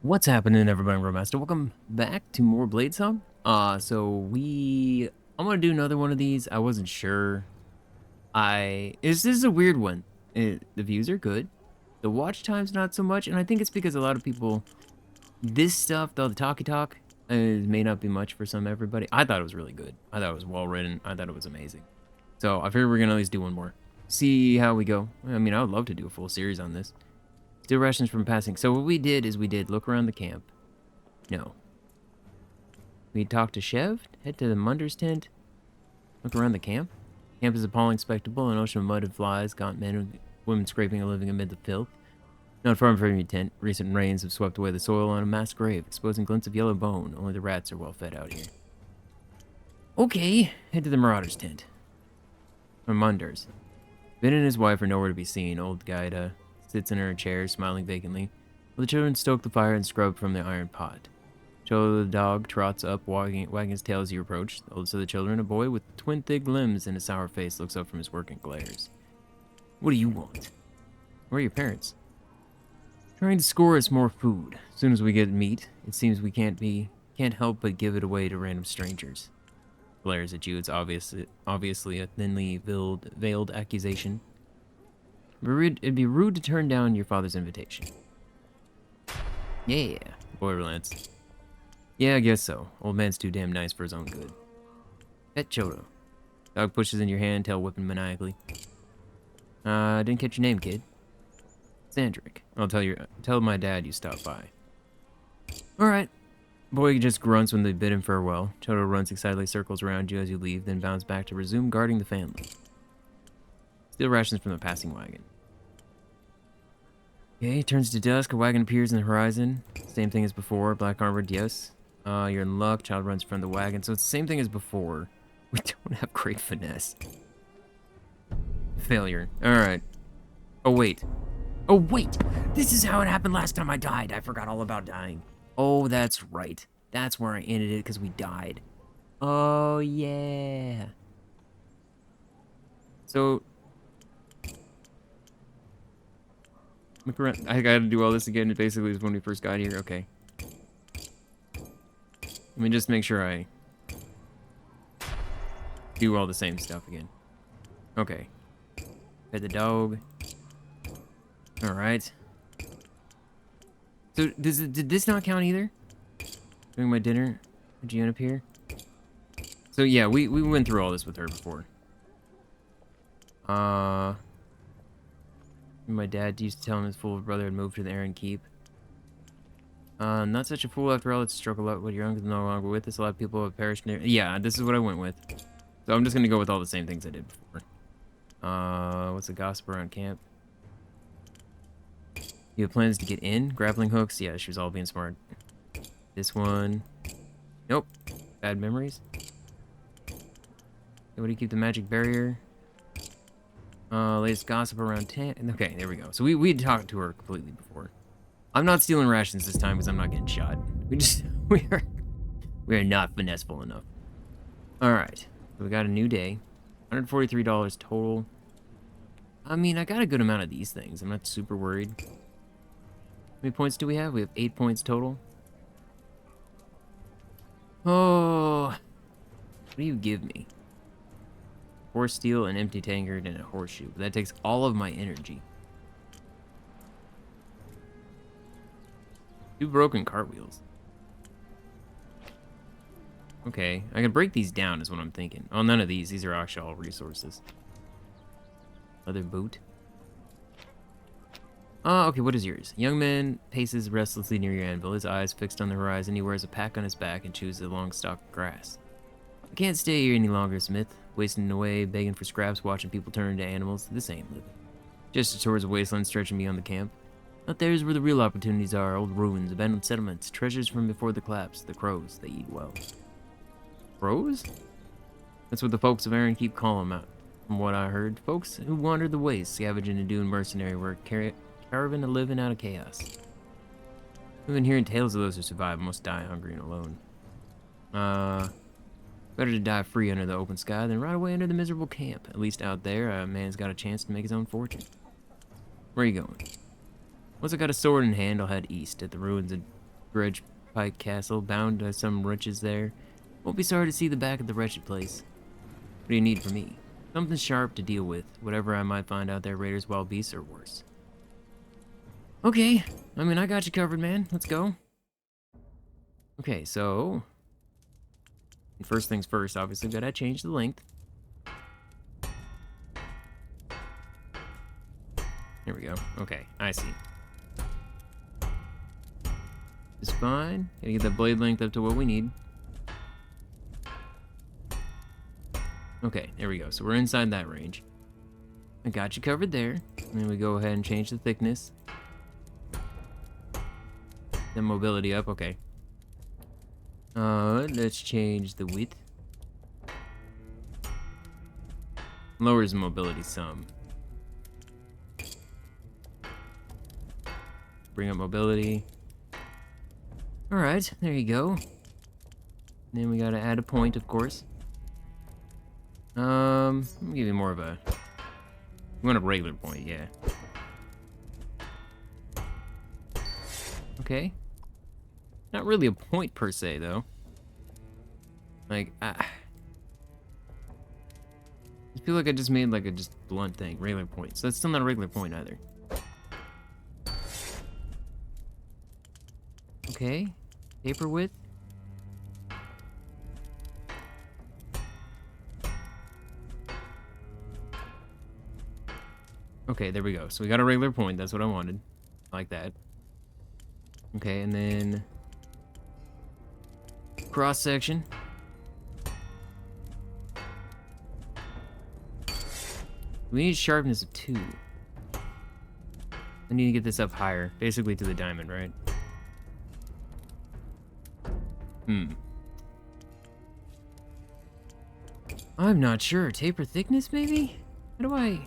What's happening, everybody? Grillmastah. Welcome back to more Bladesong. I'm gonna do another one of these. I wasn't sure. This is a weird one. The views are good. The watch time's not so much, and I think it's because a lot of people, this stuff, though, the talkie talk, may not be much for everybody. I thought it was really good. I thought it was well written. I thought it was amazing. So I figured we're gonna at least do one more. See how we go. I mean, I would love to do a full series on this. Steal rations from passing. So what we did is we did look around the camp. No. We talked to Chev, head to the Maunders tent, look around the camp. Camp is an appalling spectacle, an ocean of mud and flies, gaunt men and women scraping a living amid the filth. Not far from your tent, recent rains have swept away the soil on a mass grave, exposing glints of yellow bone. Only the rats are well fed out here. Okay, head to the Marauders tent. Or Maunders. Ben and his wife are nowhere to be seen. Old Gaida sits in her chair, smiling vacantly, while the children stoke the fire and scrub from the iron pot. Joe the dog trots up, wagging his tail as you approach. The oldest of the children, a boy with twin thick limbs and a sour face, looks up from his work and glares. What do you want? Where are your parents? Trying to score us more food. As soon as we get meat, it seems we can't help but give it away to random strangers. Glares at you. It's obviously a thinly veiled accusation. It'd be rude to turn down your father's invitation. Yeah, boy relents. Yeah, I guess so. Old man's too damn nice for his own good. Pet Choto. Dog pushes in your hand, tail whipping maniacally. Didn't catch your name, kid. Sandrick. Tell my dad you stopped by. Alright. Boy just grunts when they bid him farewell. Choto runs excitedly, circles around you as you leave, then bounds back to resume guarding the family. Steal rations from the passing wagon. Okay, turns to dusk, a wagon appears in the horizon. Same thing as before, black armored, yes. You're in luck, child runs from the wagon, so it's the same thing as before. We don't have great finesse. Failure. Alright. Oh, wait. Oh, wait! This is how it happened last time I died. I forgot all about dying. Oh, that's right. That's where I ended it, because we died. Oh, yeah. So... look around. I gotta do all this again. It basically is when we first got here. Okay. Let me just make sure I do all the same stuff again. Okay. Pet the dog. Alright. So, did this not count either? Doing my dinner? Did you end up here? So, yeah, we went through all this with her before. My dad used to tell him his fool brother had moved to the Eren Keep. Not such a fool after all. It's a struggle out with your uncle no longer with us. A lot of people have perished near. Yeah, this is what I went with. So I'm just gonna go with all the same things I did before. What's the gossip around camp? You have plans to get in? Grappling hooks? Yeah, she was all being smart. This one. Nope. Bad memories. What do you keep the magic barrier? Latest gossip around 10. Okay, there we go. So we had talked to her completely before. I'm not stealing rations this time because I'm not getting shot. We are not finesseful enough. Alright. So we got a new day. $143 total. I mean, I got a good amount of these things. I'm not super worried. How many points do we have? We have 8 points total. Oh. What do you give me? Horse steel, an empty tankard, and a horseshoe. But that takes all of my energy. 2 broken cartwheels. Okay, I can break these down is what I'm thinking. Oh, none of these. These are actually all resources. Leather boot. Okay, what is yours? Young man paces restlessly near your anvil, his eyes fixed on the horizon. He wears a pack on his back and chews a long stalk of grass. I can't stay here any longer, Smith. Wasting away, begging for scraps, watching people turn into animals. This ain't living. Gesture towards a wasteland stretching beyond the camp. Out there's where the real opportunities are. Old ruins, abandoned settlements, treasures from before the collapse. The crows, they eat well. Crows? That's what the folks of Eren Keep call them out. From what I heard, folks who wander the ways, scavenging and doing mercenary work, carving a living out of chaos. I've been hearing tales of those who survive must die hungry and alone. Better to die free under the open sky than rot away under the miserable camp. At least out there, a man's got a chance to make his own fortune. Where are you going? Once I got a sword in hand, I'll head east. At the ruins Grudge Pike Castle, bound to some riches there. Won't be sorry to see the back of the wretched place. What do you need from me? Something sharp to deal with. Whatever I might find out there, raiders, wild beasts, or worse. Okay. I mean, I got you covered, man. Let's go. Okay, so... first things first, obviously, gotta change the length. Here we go. Okay, I see. It's fine. Gotta get the blade length up to what we need. Okay, there we go. So we're inside that range. I got you covered there. And then we go ahead and change the thickness. Then mobility up, okay. Let's change the width. Lowers the mobility some. Bring up mobility. Alright, there you go. Then we gotta add a point, of course. Let me give you more of a... you want a regular point, yeah. Okay. Not really a point per se, though. Like, I feel like I just made like a just blunt thing, regular point. So that's still not a regular point either. Okay. Taper width. Okay, there we go. So we got a regular point. That's what I wanted. Like that. Okay, and then... cross section. We need sharpness of 2. I need to get this up higher. Basically to the diamond, right? I'm not sure. Taper thickness, maybe? How do I...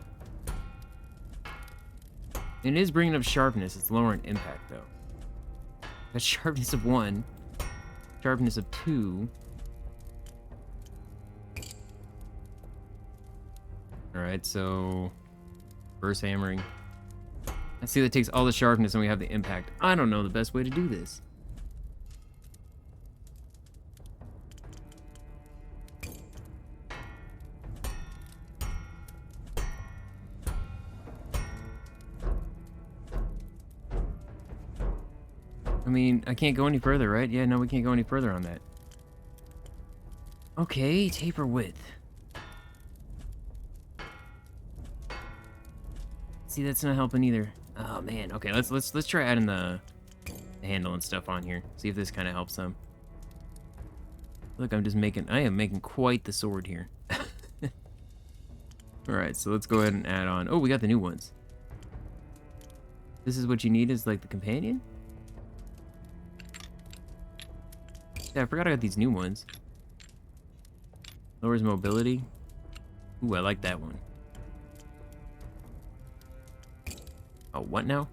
it is bringing up sharpness. It's lowering impact, though. Got sharpness of 1. Sharpness of 2. Alright, so... burst hammering. I see that takes all the sharpness and we have the impact. I don't know the best way to do this. I mean, I can't go any further, right? Yeah, no, we can't go any further on that. Okay, taper width. See, that's not helping either. Oh man. Okay, let's try adding the handle and stuff on here. See if this kind of helps them. Look, I am making quite the sword here. All right, so let's go ahead and add on. Oh, we got the new ones. This is what you need is like the companion. Yeah, I forgot I got these new ones. Lowers mobility. Ooh, I like that one. Oh, what now?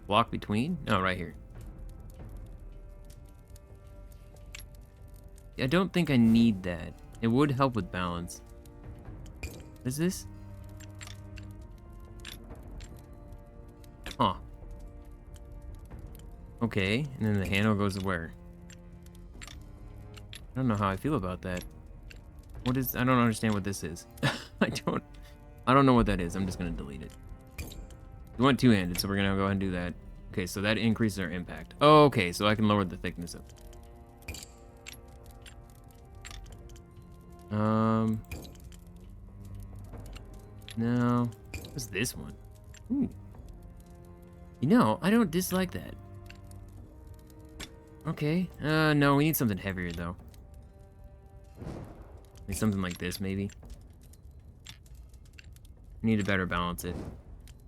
Block between? No, right here. I don't think I need that. It would help with balance. What is this? Huh. Okay, and then the handle goes where? I don't know how I feel about that. What is... I don't understand what this is. I don't know what that is. I'm just gonna delete it. We want two-handed, so we're gonna go ahead and do that. Okay, so that increases our impact. Oh, okay, so I can lower the thickness of it. No. What's this one? Ooh. You know, I don't dislike that. Okay. No, we need something heavier, though. Need something like this, maybe. Need to better balance it.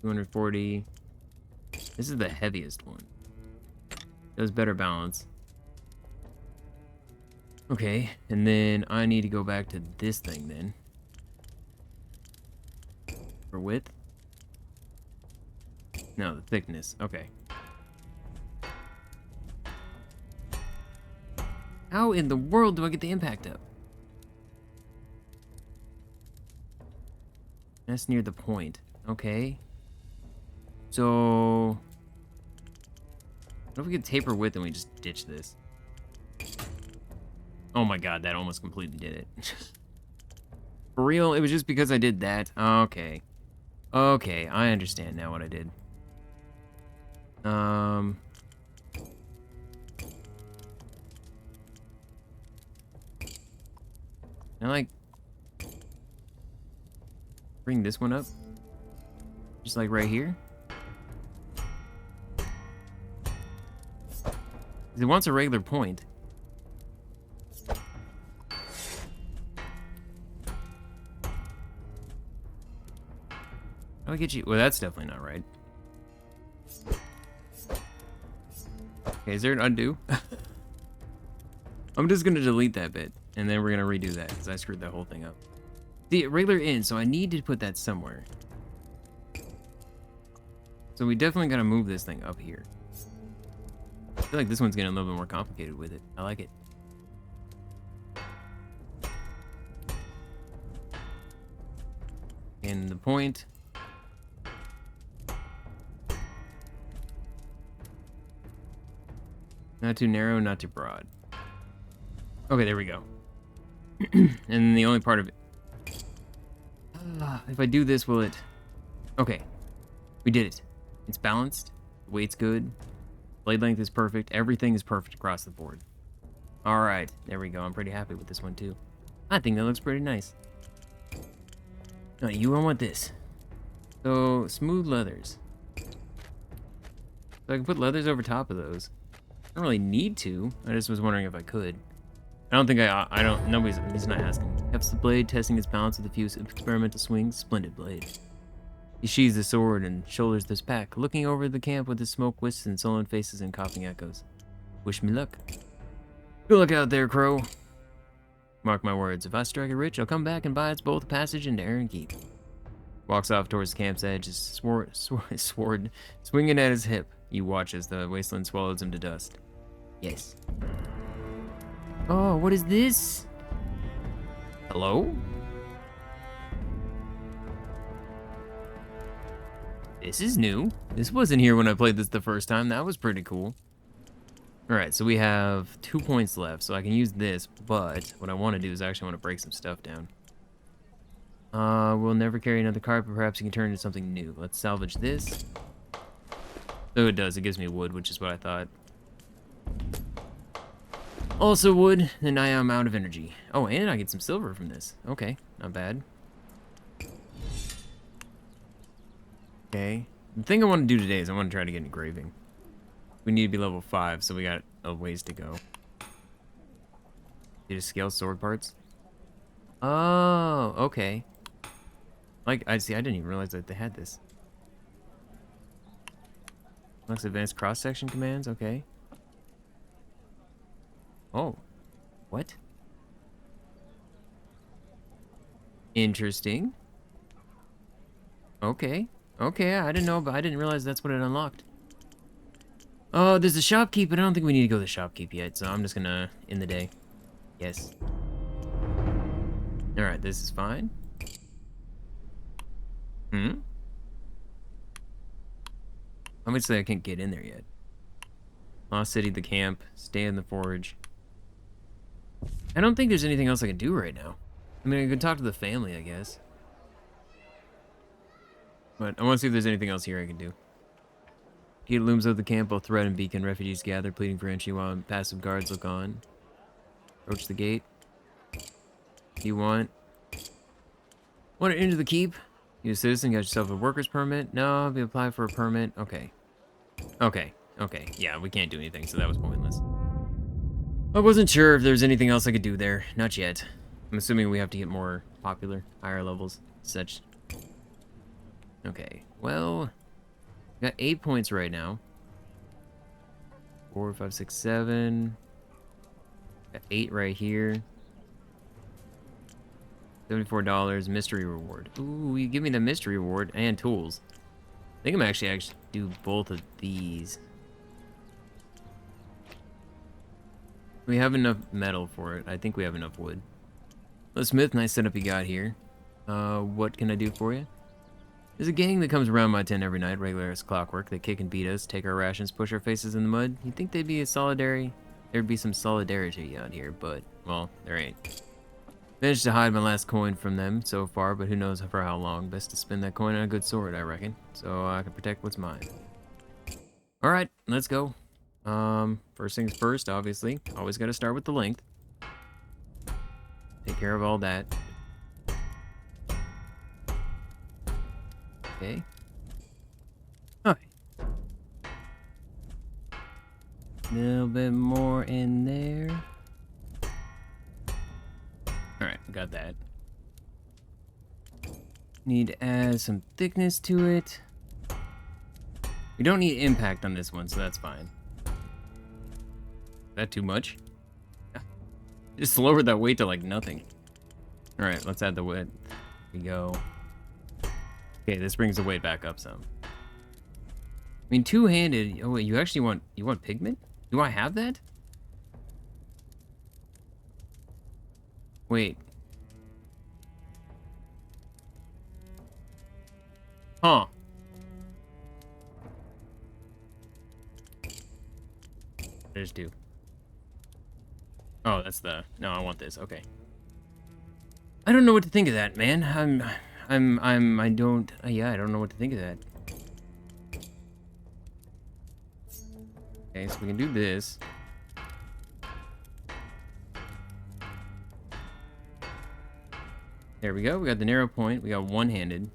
240. This is the heaviest one. Does better balance. Okay, and then I need to go back to this thing, then. For width? No, the thickness. Okay. How in the world do I get the impact up? That's near the point. Okay. So... What if we could taper width and we just ditch this? Oh my god, that almost completely did it. For real, it was just because I did that? Okay. Okay, I understand now what I did. I like bring this one up. Just like right here. It wants a regular point. How do I get you? Well, that's definitely not right. Okay, is there an undo? I'm just gonna delete that bit, and then we're gonna redo that, because I screwed that whole thing up. See, regular in, so I need to put that somewhere. So we definitely gotta move this thing up here. I feel like this one's getting a little bit more complicated with it. I like it. And the point. Not too narrow, not too broad. Okay, there we go. And the only part of it... if I do this, will it... Okay. We did it. It's balanced. The weight's good. Blade length is perfect. Everything is perfect across the board. Alright, there we go. I'm pretty happy with this one, too. I think that looks pretty nice. No, you won't want this. So, smooth leathers. So I can put leathers over top of those. I don't really need to. I just was wondering if I could. I don't think I don't, he's not asking. Hefts the blade, testing its balance with a few experimental swings. Splendid blade. He sheathes the sword and shoulders this pack, looking over the camp with his smoke wisps and sullen faces and coughing echoes. Wish me luck. Good luck out there, Crow. Mark my words, if I strike it rich, I'll come back and buy us both a passage into Eren Keep. Walks off towards the camp's edge, his sword swinging at his hip. You watch as the wasteland swallows him to dust. Yes. Oh, what is this? Hello? This is new. This wasn't here when I played this the first time. That was pretty cool. Alright, so we have 2 points left, so I can use this, but what I want to do is I actually want to break some stuff down. We'll never carry another cart, but perhaps it can turn into something new. Let's salvage this. So it does, it gives me wood, which is what I thought. Also wood, and I am out of energy. Oh, and I get some silver from this. Okay, not bad. Okay. The thing I want to do today is I want to try to get engraving. We need to be level 5, so we got a ways to go. You just scale sword parts? Oh, okay. Like, I see, I didn't even realize that they had this. Looks advanced cross-section commands, okay. Oh. What? Interesting. Okay. Okay, I didn't know, but I didn't realize that's what it unlocked. Oh, there's a shopkeep, but I don't think we need to go to the shopkeep yet, so I'm just gonna end the day. Yes. Alright, this is fine. Obviously, I can't get in there yet. Lost City, the camp, stay in the forge. I don't think there's anything else I can do right now. I mean, I could talk to the family, I guess. But I want to see if there's anything else here I can do. Gate looms over the camp, both threat and beacon. Refugees gather, pleading for entry while passive guards look on. Approach the gate. You want to enter the keep? You a citizen, got yourself a worker's permit? No, we apply for a permit. Okay. Okay. Okay. Yeah, we can't do anything, so that was pointless. I wasn't sure if there's anything else I could do there. Not yet. I'm assuming we have to get more popular, higher levels, such. Okay. Well, we got 8 points right now. 4, 5, 6, 7. Got 8 right here. $74 mystery reward. Ooh, you give me the mystery reward and tools. I think I'm actually do both of these. We have enough metal for it. I think we have enough wood. Well, Smith, nice setup you got here. What can I do for you? There's a gang that comes around my tent every night, regular as clockwork. They kick and beat us, take our rations, push our faces in the mud. You'd think they'd be there'd be some solidarity out here, but, well, there ain't. Managed to hide my last coin from them so far, but who knows for how long. Best to spend that coin on a good sword, I reckon, so I can protect what's mine. Alright, let's go. First things first, obviously. Always gotta start with the length. Take care of all that. Okay. Alright. A little bit more in there. Alright, got that. Need to add some thickness to it. We don't need impact on this one, so that's fine. Is that too much? Just lowered that weight to like nothing. Alright, let's add the width. Here we go. Okay, this brings the weight back up some. I mean, two-handed. Oh wait, you actually want pigment? Do I have that? Wait. Huh. There's two. Oh, that's the. No, I want this. Okay. I don't know what to think of that, man. I don't. Yeah, I don't know what to think of that. Okay, so we can do this. There we go. We got the narrow point. We got one-handed.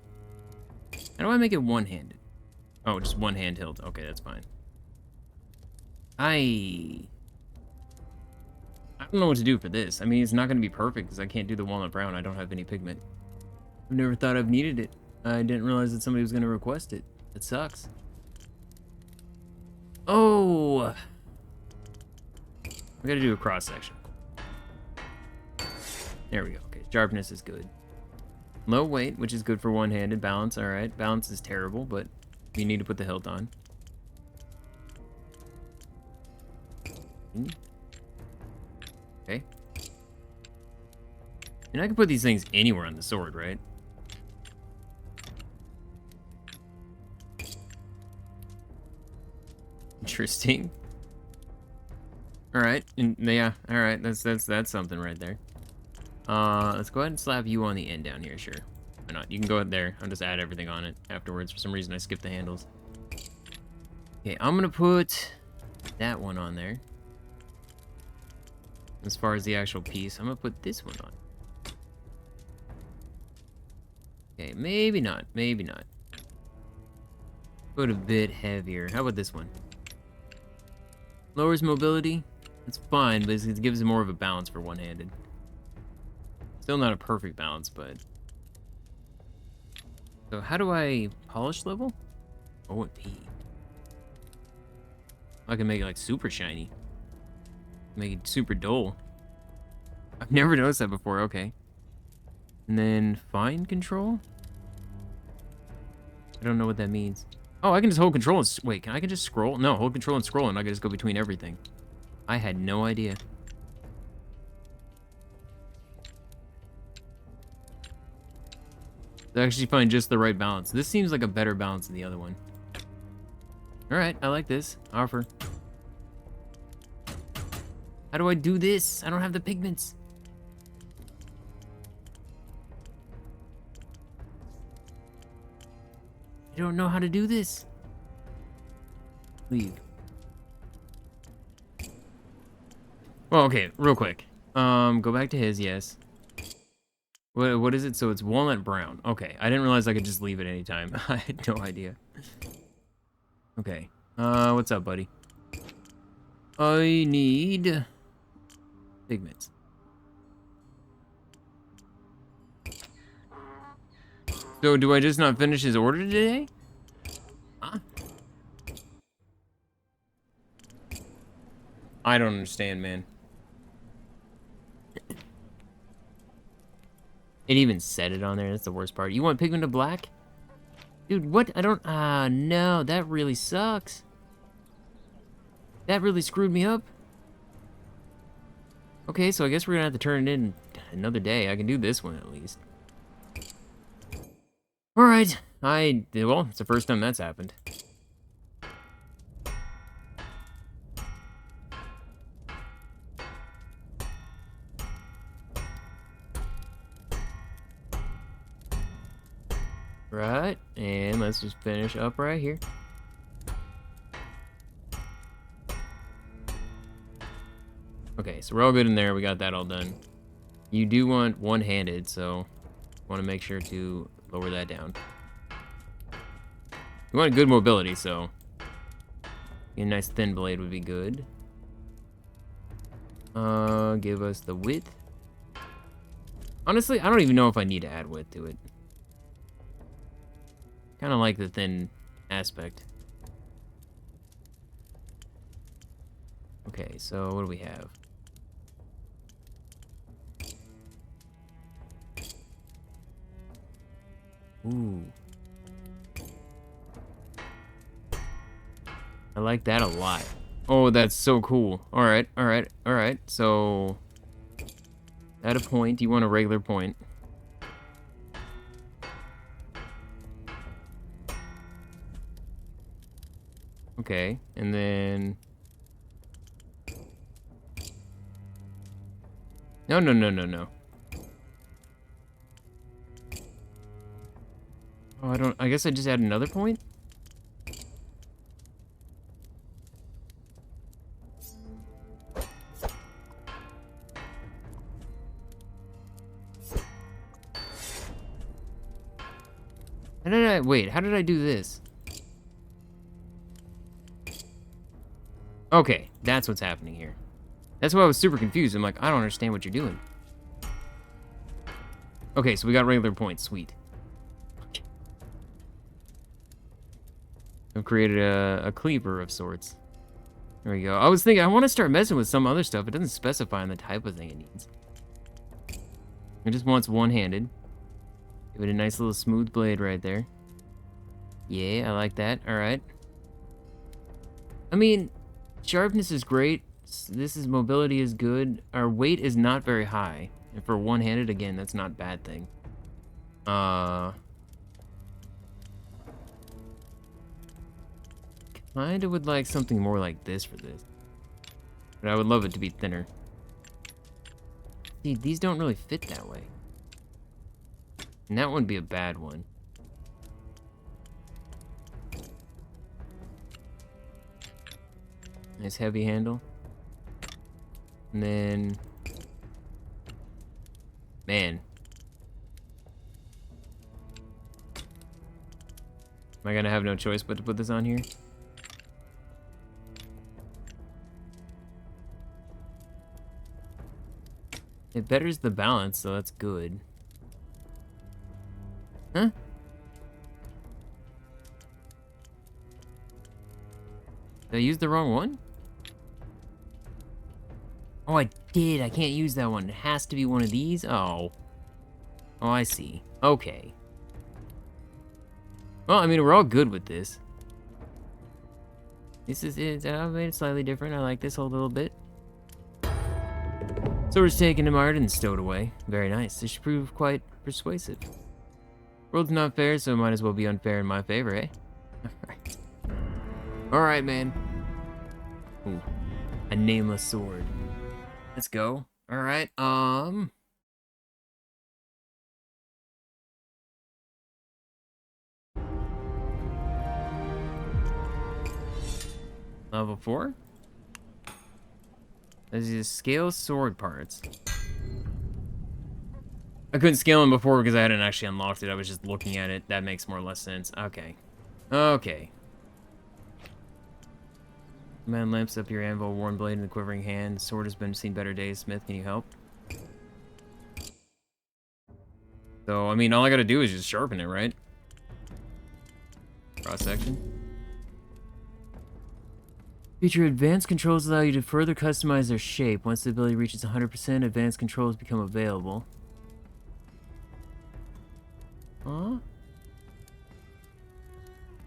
How do I make it one-handed? Oh, just one hand hilt. Okay, that's fine. I don't know what to do for this. I mean, it's not going to be perfect because I can't do the walnut brown. I don't have any pigment. I've never thought I've needed it. I didn't realize that somebody was going to request it. It sucks. Oh! We got to do a cross-section. There we go. Okay, sharpness is good. Low weight, which is good for one-handed. Balance, all right. Balance is terrible, but you need to put the hilt on. Okay. And I can put these things anywhere on the sword, right? Interesting. All right, and yeah, all right. That's something right there. Let's go ahead and slap you on the end down here, sure. Why not? You can go ahead there. I'll just add everything on it afterwards. For some reason, I skipped the handles. Okay, I'm gonna put that one on there. As far as the actual piece, I'm gonna put this one on. Okay, maybe not. Maybe not. Put a bit heavier. How about this one? Lowers mobility. It's fine, but it gives it more of a balance for one-handed. Still not a perfect balance, but... So how do I polish level? O and P. I can make it like super shiny. Make it super dull. I've never noticed that before, okay. And then fine control? I don't know what that means. Oh, I can just hold control and... Wait, I can just scroll? No, hold control and scroll and I can just go between everything. I had no idea. I actually find just the right balance. This seems like a better balance than the other one. Alright, I like this. Offer. How do I do this? I don't have the pigments. I don't know how to do this. Leave. Well, okay, real quick. Go back to his, yes. What is it? So it's walnut brown. Okay, I didn't realize I could just leave it anytime. I had no idea. Okay. What's up, buddy? I need pigments. So do I just not finish his order today? Huh? I don't understand, man. It even said it on there. That's the worst part. You want pigment to black? Dude, what? I don't... no. That really sucks. That really screwed me up. Okay, so I guess we're gonna have to turn it in another day. I can do this one at least. Alright, well, it's the first time that's happened. Right, and let's just finish up right here. Okay, so we're all good in there. We got that all done. You do want one-handed, so want to make sure to lower that down. You want good mobility, so a nice thin blade would be good. Give us the width. Honestly, I don't even know if I need to add width to it. Kind of like the thin aspect. Okay, so what do we have? Ooh. I like that a lot. Oh, that's so cool. Alright, alright, alright. So, at a point, you want a regular point. Okay, and then... No, no, no, no, no. Oh, I guess I just add another point? Wait, how did I do this? Okay, that's what's happening here. That's why I was super confused. I'm like, I don't understand what you're doing. Okay, so we got regular points. Sweet. I've created a cleaver of sorts. There we go. I was thinking, I want to start messing with some other stuff. It doesn't specify on the type of thing it needs. It just wants one-handed. Give it a nice little smooth blade right there. Yeah, I like that. All right. I mean, sharpness is great. This is mobility is good. Our weight is not very high. And for one-handed, again, that's not a bad thing. Kinda would like something more like this for this. But I would love it to be thinner. See, these don't really fit that way. And that wouldn't be a bad one. Nice heavy handle. And then... Man. Am I gonna have no choice but to put this on here? It betters the balance, so that's good. Huh? Did I use the wrong one? Oh, I did. I can't use that one. It has to be one of these? Oh. Oh, I see. Okay. Well, I mean, we're all good with this. This is it. I made it slightly different. I like this whole little bit. So we're taken to Martin and stowed away. Very nice. This should prove quite persuasive. World's not fair, so it might as well be unfair in my favor, eh? Alright. Alright, man. Ooh. A nameless sword. Let's go. Alright, Level 4? This is scale sword parts. I couldn't scale them before because I hadn't actually unlocked it. I was just looking at it. That makes more or less sense. Okay. Okay. Man lamps up your anvil, worn blade in the quivering hand. The sword has been seen better days. Smith, can you help? So, I mean, all I gotta do is just sharpen it, right? Cross section. Feature advanced controls allow you to further customize their shape. Once the ability reaches 100%, advanced controls become available. Huh?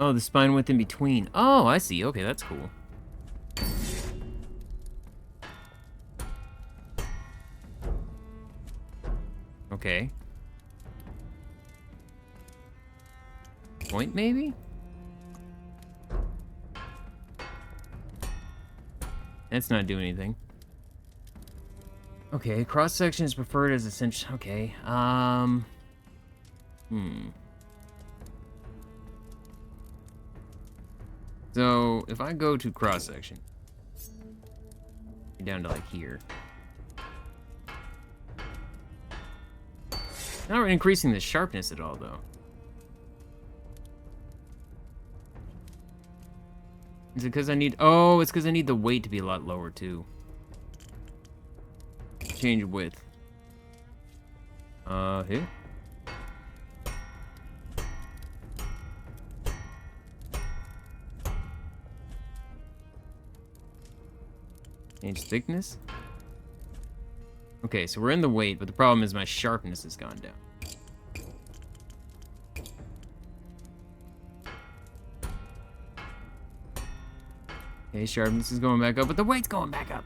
Oh, the spine width in between. Oh, I see. Okay, that's cool. Okay. point, maybe? That's not doing anything. Okay, cross-section is preferred as essential. Okay, So, if I go to cross-section, down to, like, here. Not increasing the sharpness at all, though. Is it because I need... Oh, it's because I need the weight to be a lot lower, too. Change width. Here? Change thickness. Okay, so we're in the weight, but the problem is my sharpness has gone down. Okay, sharpness is going back up, but the weight's going back up.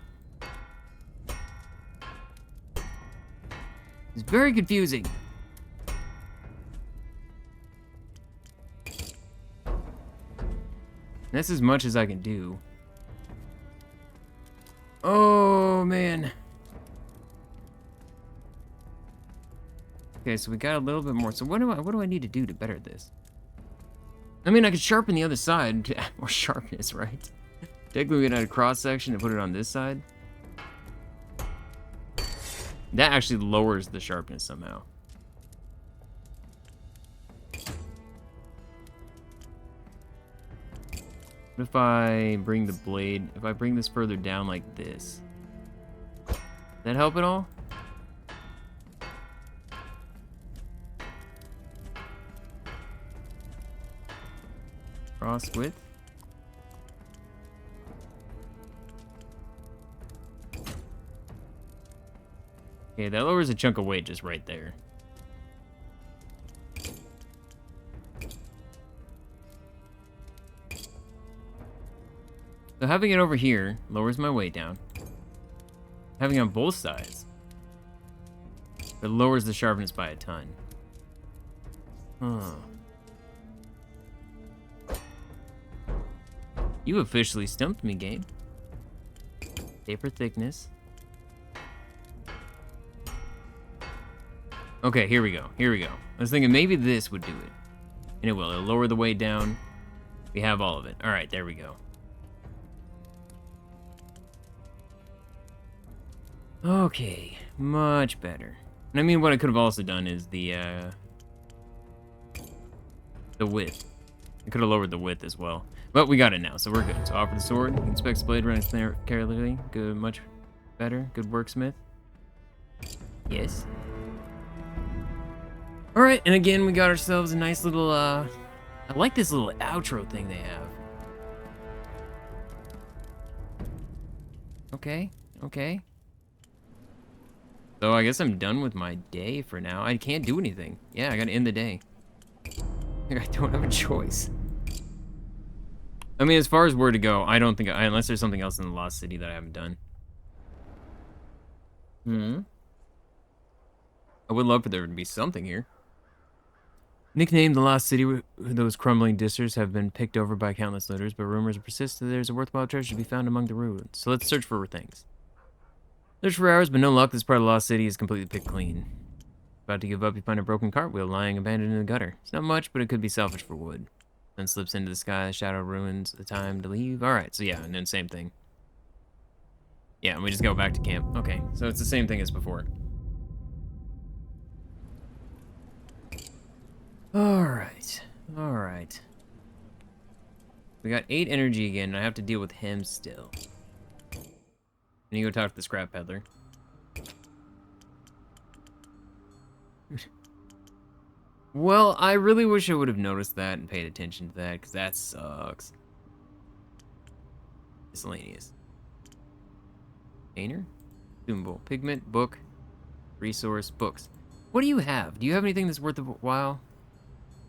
It's very confusing. That's as much as I can do. Oh, man. Okay, so we got a little bit more. So what do I need to do to better this? I mean, I could sharpen the other side to add more sharpness, right? Technically, we can add a cross section and put it on this side. That actually lowers the sharpness somehow. What if I bring the blade, if I bring this further down like this? Does that help at all? Cross width. Okay, that lowers a chunk of weight just right there. So having it over here lowers my weight down. Having it on both sides, it lowers the sharpness by a ton. Huh. You officially stumped me, game. Taper thickness. Okay, here we go. Here we go. I was thinking maybe this would do it. And it will. It'll lower the weight down. We have all of it. All right, there we go. Okay, much better. And I mean, what I could have also done is the width. I could have lowered the width as well. But we got it now, so we're good. So offer the sword. Inspects blade, running snare carefully. Good, much better. Good work, Smith. Yes. All right, and again, we got ourselves a nice little, I like this little outro thing they have. Okay, okay. So I guess I'm done with my day for now. I can't do anything. Yeah, I gotta end the day. I don't have a choice. I mean, as far as where to go, I don't think, unless there's something else in the Lost City that I haven't done. I would love for there to be something here. Nicknamed the Lost City, those crumbling disters have been picked over by countless looters, but rumors persist that there's a worthwhile treasure to be found among the ruins. So let's search for things. Search for hours, but no luck. This part of the Lost City is completely picked clean. About to give up, you find a broken cartwheel lying abandoned in the gutter. It's not much, but it could be salvaged for wood. Then slips into the sky, shadow ruins, the time to leave. Alright, so yeah, and then same thing. Yeah, and we just go back to camp. Okay, so it's the same thing as before. Alright, alright. We got 8 energy again, and I have to deal with him still. I need to go talk to the scrap peddler. Well, I really wish I would have noticed that and paid attention to that, because that sucks. Miscellaneous. Painter? Consumable. Pigment, book, resource, books. What do you have? Do you have anything that's worth a while?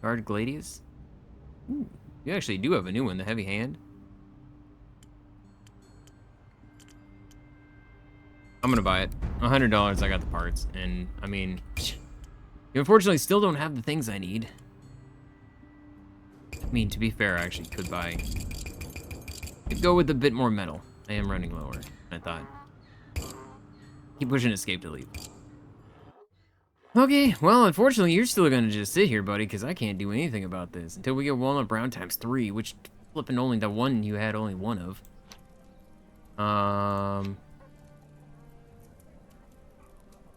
Guard Gladius? Ooh, you actually do have a new one, the Heavy Hand. I'm gonna buy it. $100, I got the parts, and I mean, you unfortunately still don't have the things I need. I mean, to be fair, I actually could go with a bit more metal. I am running lower than I thought. Keep pushing escape to leave. Okay, well, unfortunately, you're still gonna just sit here, buddy, because I can't do anything about this until we get walnut brown times 3, which flipping only the one you had only one of.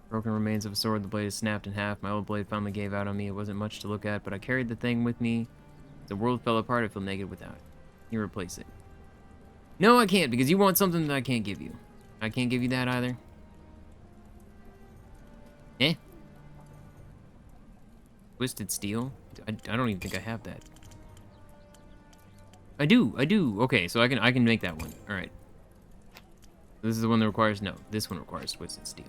Broken remains of a sword. The blade is snapped in half. My old blade finally gave out on me. It wasn't much to look at, but I carried the thing with me. The world fell apart. I feel naked without it. You replace it. No, I can't, because you want something that I can't give you. I can't give you that either. Eh? Twisted steel? I don't even think I have that. I do. Okay, so I can make that one. All right. This is the one that requires, no, this one requires twisted steel.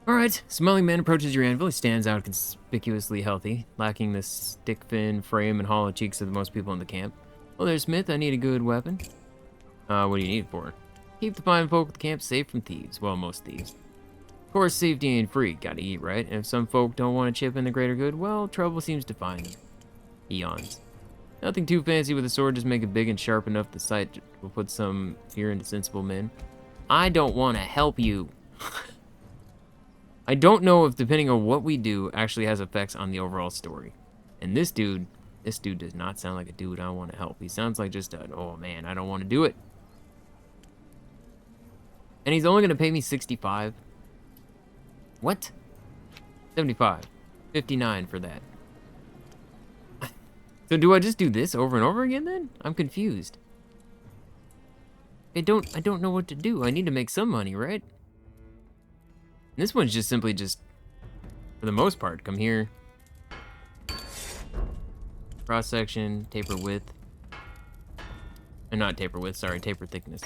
All right, smelling man approaches your anvil. He stands out conspicuously healthy, lacking the stick fin frame and hollow cheeks of most people in the camp. Well, there's Smith. I need a good weapon. What do you need it for? Keep the fine folk at the camp safe from thieves. Well, most thieves. Of course, safety ain't free. Gotta eat, right? And if some folk don't want to chip in the greater good, well, trouble seems to find them. He yawns. Nothing too fancy with a sword. Just make it big and sharp enough the sight will put some fear into sensible men. I don't want to help you. I don't know if depending on what we do actually has effects on the overall story. And this dude does not sound like a dude I want to help. He sounds like just a, oh man, I don't want to do it. And he's only going to pay me 65. What? 75. 59 for that. So do I just do this over and over again then? I'm confused. I don't know what to do. I need to make some money, right? This one's just simply just, for the most part, come here. Cross section, taper width. Or not taper width, sorry, taper thickness.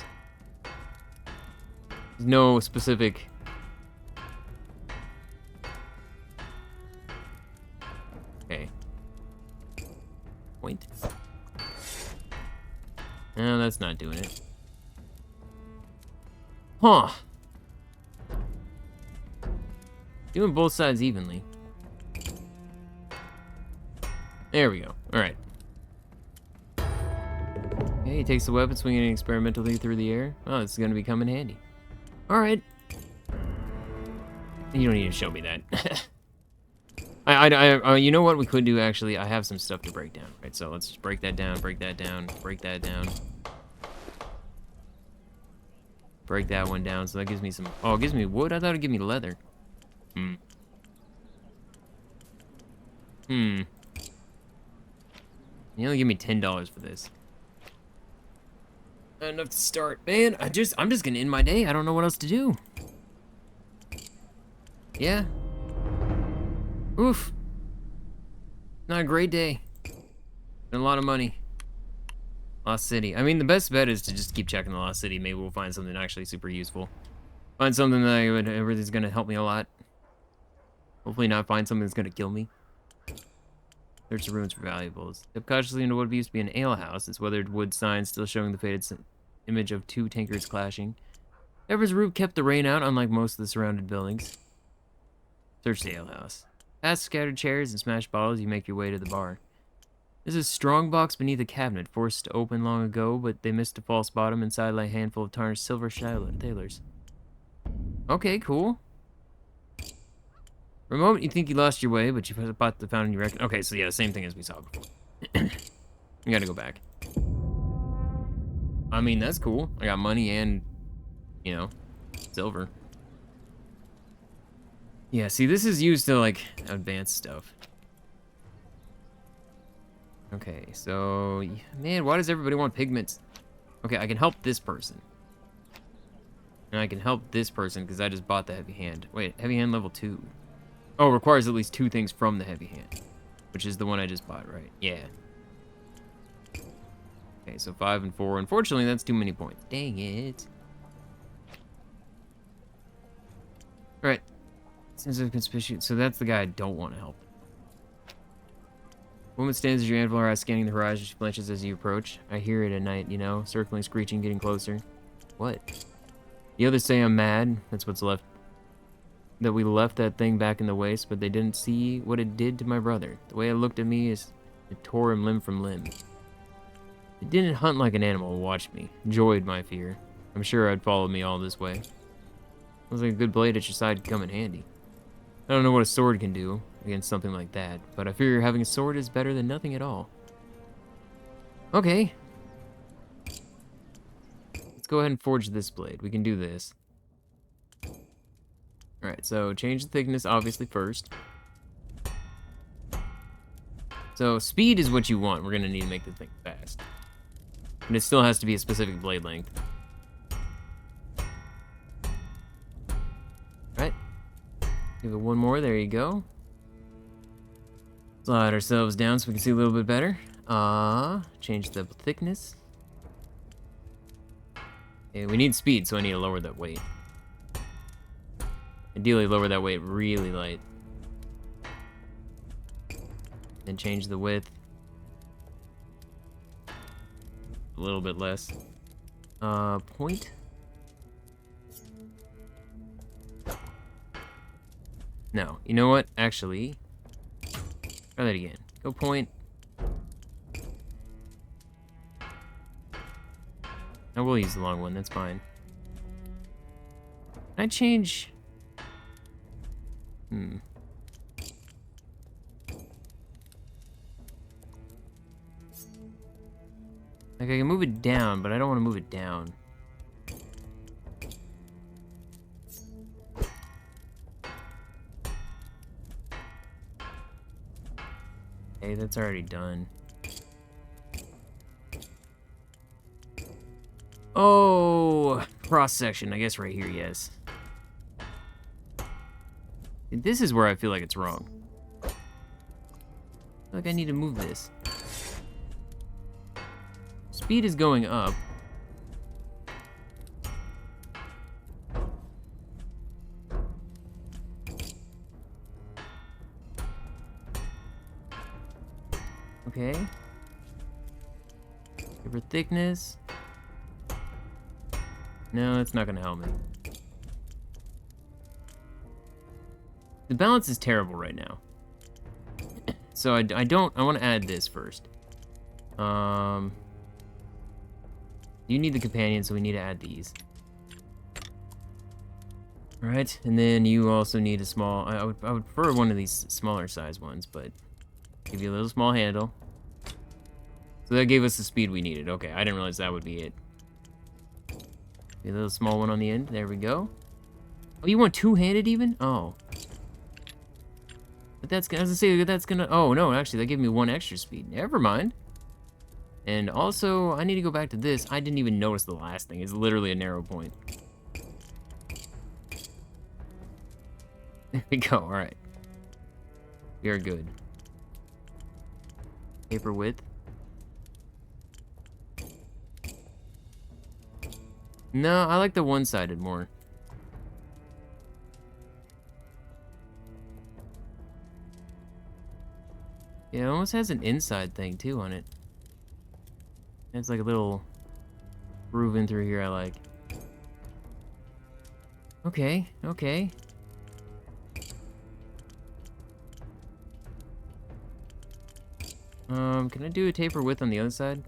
There's no specific. Okay. Point. No, that's not doing it. Huh. Doing both sides evenly. There we go. Alright. Okay, he takes the weapon, swinging it experimentally through the air. Oh, this is going to be coming handy. Alright. You don't need to show me that. You know what we could do, actually? I have some stuff to break down. Right, so let's just break that down, break that down, break that down. Break that one down, so that gives me some... Oh, it gives me wood? I thought it'd give me leather. You only give me $10 for this. Not enough to start. Man, I'm just gonna end my day. I don't know what else to do. Yeah. Oof. Not a great day. And a lot of money. Lost City. I mean, the best bet is to just keep checking the Lost City. Maybe we'll find something actually super useful. Find something that really is gonna help me a lot. Hopefully not find something that's gonna kill me. Search the ruins for valuables. Step cautiously into what used to be an alehouse. Its weathered wood sign still showing the faded image of two tankards clashing. Ever's roof kept the rain out, unlike most of the surrounded buildings. Search the alehouse. Past scattered chairs and smashed bottles, you make your way to the bar. There's a strong box beneath a cabinet, forced to open long ago, but they missed a false bottom. Inside lay a handful of tarnished silver thalers. Okay, cool. For a moment, you think you lost your way, but you bought the fountain you reckon. Okay, so yeah, same thing as we saw before. We gotta go back. I mean, that's cool. I got money and, you know, silver. Yeah, see, this is used to, like, advance stuff. Okay, so, man, why does everybody want pigments? Okay, I can help this person. And I can help this person because I just bought the heavy hand. Wait, heavy hand level 2. Oh, requires at least 2 things from the heavy hand, which is the one I just bought, right? Yeah. Okay, so 5 and 4. Unfortunately, that's too many points. Dang it. All right. Seems like conspicuous. So that's the guy I don't want to help. Woman stands as your anvil, her eyes scanning the horizon. She blenches as you approach. I hear it at night, you know, circling, screeching, getting closer. What? The others say I'm mad. That's what's left. That we left that thing back in the waste, but they didn't see what it did to my brother. The way it looked at me is It tore him limb from limb. It didn't hunt like an animal and watch me. Enjoyed my fear. I'm sure I'd follow me all this way. Looks like a good blade at your side could come in handy. I don't know what a sword can do against something like that, but I figure having a sword is better than nothing at all. Okay. Let's go ahead and forge this blade. We can do this. Alright, so change the thickness, obviously, first. So speed is what you want. We're going to need to make this thing fast. And it still has to be a specific blade length. Alright. Give it one more. There you go. Slide ourselves down so we can see a little bit better. Change the thickness. Okay, we need speed, so I need to lower that weight. Ideally, lower that weight really light. Then change the width. A little bit less. Point. No, you know what? Actually, try that again. Go point. I will use the long one, that's fine. Can I change? Like, I can move it down, but I don't want to move it down. Okay, that's already done. Oh, cross-section, I guess right here, yes. This is where I feel like it's wrong. I feel like I need to move this. Speed is going up. Okay. Give her thickness. No, it's not gonna help me. The balance is terrible right now. So I want to add this first. You need the companion, so we need to add these. Alright, and then you also need a small... I would prefer one of these smaller size ones, but... Give you a little small handle. So that gave us the speed we needed. Okay, I didn't realize that would be it. A little small one on the end. There we go. Oh, you want two-handed even? Oh. But that's... I was gonna say, that's gonna... Oh, no, actually, that gave me one extra speed. Never mind. And also, I need to go back to this. I didn't even notice the last thing. It's literally a narrow point. There we go, alright. We are good. Paper width. No, I like the one-sided more. Yeah, it almost has an inside thing, too, on it. It's like a little groove in through here I like. Okay, okay. Can I do a taper width on the other side?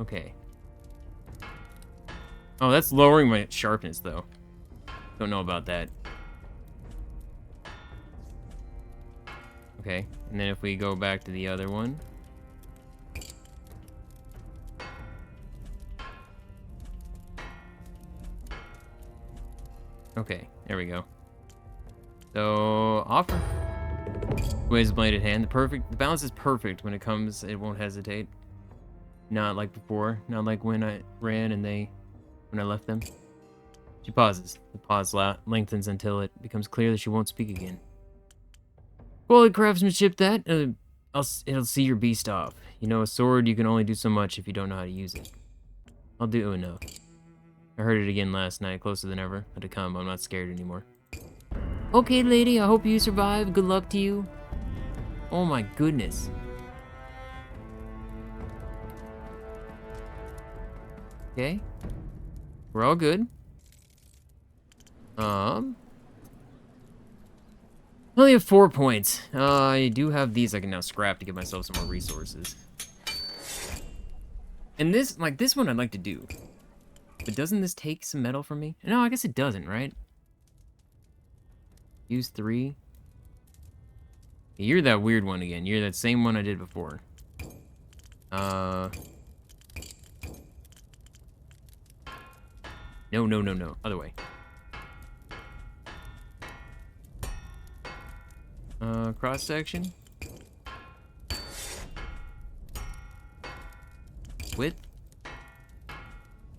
Okay. Oh, that's lowering my sharpness, though. Don't know about that. Okay, and then if we go back to the other one. Okay, there we go. So, offer. Ways bladed hand. The balance is perfect when it comes, it won't hesitate. Not like before, not like when I ran and when I left them. She pauses. The pause lengthens until it becomes clear that she won't speak again. Quality craftsmanship that, it'll see your beast off. You know, a sword, you can only do so much if you don't know how to use it. I'll do enough. I heard it again last night, closer than ever. Had to come, I'm not scared anymore. Okay, lady, I hope you survive. Good luck to you. Oh my goodness. Okay. We're all good. I only have 4 points. I do have these I can now scrap to give myself some more resources. And this, like, this one I'd like to do. But doesn't this take some metal from me? No, I guess it doesn't, right? Use 3. You're that weird one again. You're that same one I did before. No, no, no, no. Other way. Cross section. Width.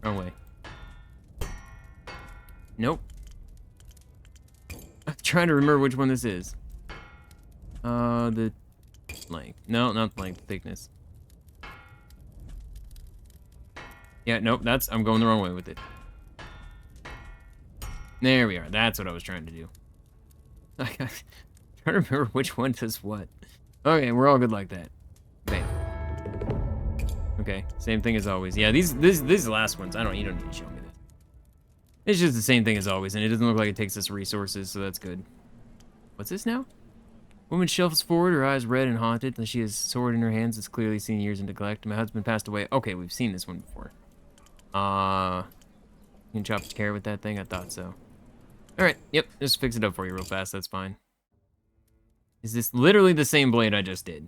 Wrong way. Nope. I'm trying to remember which one this is. The length. No, not length. Thickness. Yeah, nope. I'm going the wrong way with it. There we are. That's what I was trying to do. I'm trying to remember which one does what. Okay, we're all good like that. Bam. Okay, same thing as always. Yeah, these last ones, you don't need to show me that. It's just the same thing as always, and it doesn't look like it takes us resources, so that's good. What's this now? Woman shuffles forward, her eyes red and haunted. She has a sword in her hands. It's clearly seen years in neglect. My husband passed away. Okay, we've seen this one before. You can chop the carrot with that thing? I thought so. Alright, yep, just fix it up for you real fast, that's fine. Is this literally the same blade I just did?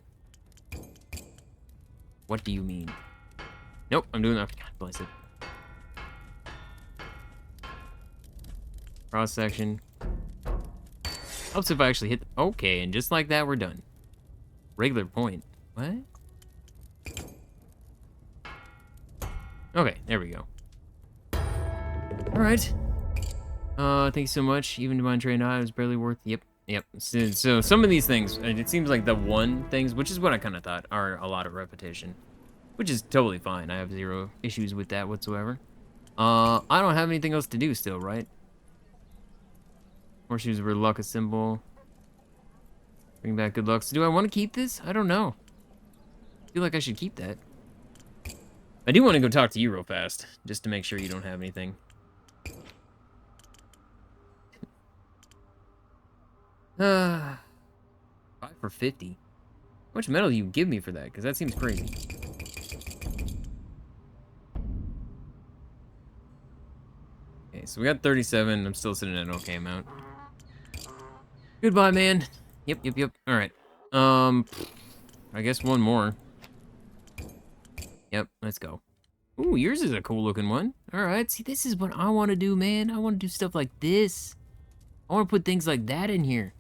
What do you mean? Nope, I'm doing that. God bless it. Cross section. Helps if I actually hit. Okay, and just like that, we're done. Regular point. What? Okay, there we go. Alright. Thank you so much. Even Divine Trade I was barely worth. Yep. So some of these things, it seems like the one things, which is what I kind of thought, are a lot of repetition. Which is totally fine. I have 0 issues with that whatsoever. I don't have anything else to do still, right? Horseshoes were luck a symbol. Bring back good luck. So do I want to keep this? I don't know. I feel like I should keep that. I do want to go talk to you real fast, just to make sure you don't have anything. 5 for 50. How much metal do you give me for that? Because that seems crazy. Okay, so we got 37. I'm still sitting at an okay amount. Goodbye, man. Yep. All right. I guess one more. Yep, let's go. Ooh, yours is a cool looking one. All right, see, this is what I want to do, man. I want to do stuff like this. I want to put things like that in here.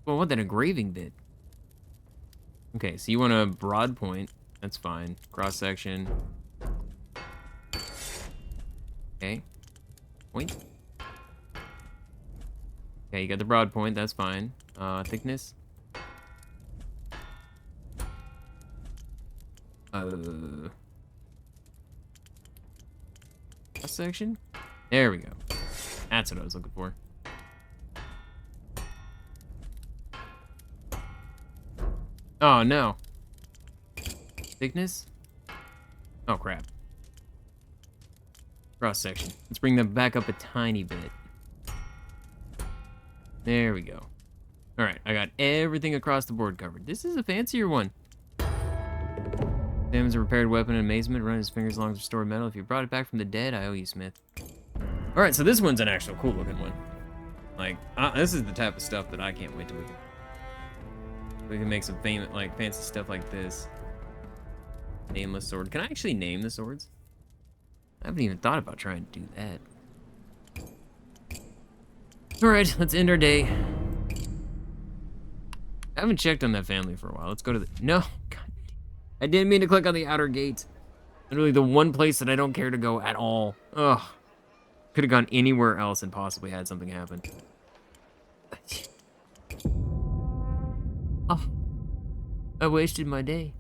Well, I want that engraving bit. Okay, so you want a broad point. That's fine. Cross section. Okay. Point. Okay, you got the broad point. That's fine. Thickness. Cross section. There we go. That's what I was looking for. Oh, no. Thickness? Oh, crap. Cross section. Let's bring them back up a tiny bit. There we go. All right, I got everything across the board covered. This is a fancier one. Examines a repaired weapon in amazement. Run his fingers along restored metal. If you brought it back from the dead, I owe you, Smith. All right, so this one's an actual cool looking one. Like, this is the type of stuff that I can't wait to look at. We can make some fancy stuff like this. Nameless sword. Can I actually name the swords? I haven't even thought about trying to do that. Alright, let's end our day. I haven't checked on that family for a while. Let's go to the... No! God. I didn't mean to click on the outer gate. Literally the one place that I don't care to go at all. Ugh. Could have gone anywhere else and possibly had something happen. Oh, I wasted my day.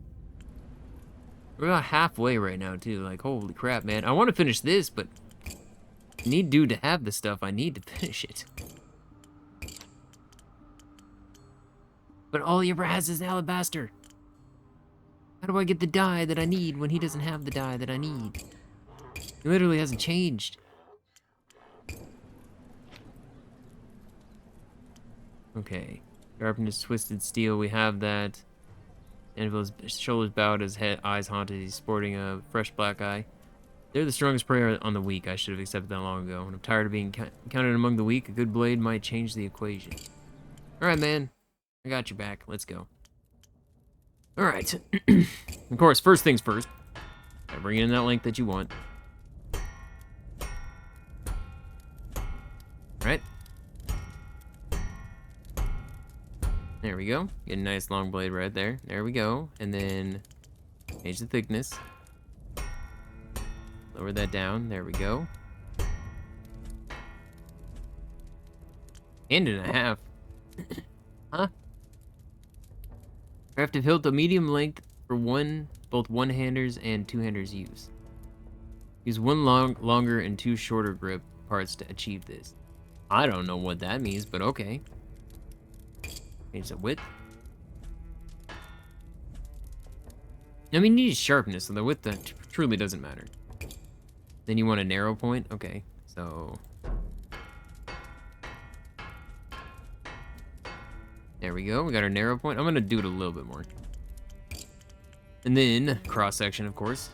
We're about halfway right now, too. Like, holy crap, man. I want to finish this, but I need dude to have the stuff I need to finish it. But all he ever has is alabaster. How do I get the dye that I need when he doesn't have the dye that I need? He literally hasn't changed. Okay. Sharpness, twisted steel. We have that. Anvil's shoulders bowed, his head, eyes haunted. He's sporting a fresh black eye. They're the strongest prey on the weak. I should have accepted that long ago. When I'm tired of being counted among the weak, a good blade might change the equation. Alright, man. I got your back. Let's go. Alright. Of course, first things first. I bring in that length that you want. Alright. There we go. Get a nice long blade right there. There we go. And then change the thickness. Lower that down. There we go. Hand and a half. Huh? Crafted hilt a medium length for both one-handers and two-handers use. Use one longer and two shorter grip parts to achieve this. I don't know what that means, but okay. Change the width. I mean, you need sharpness, so the width that truly doesn't matter. Then you want a narrow point? Okay, so... There we go, we got our narrow point. I'm gonna do it a little bit more. And then, cross-section, of course.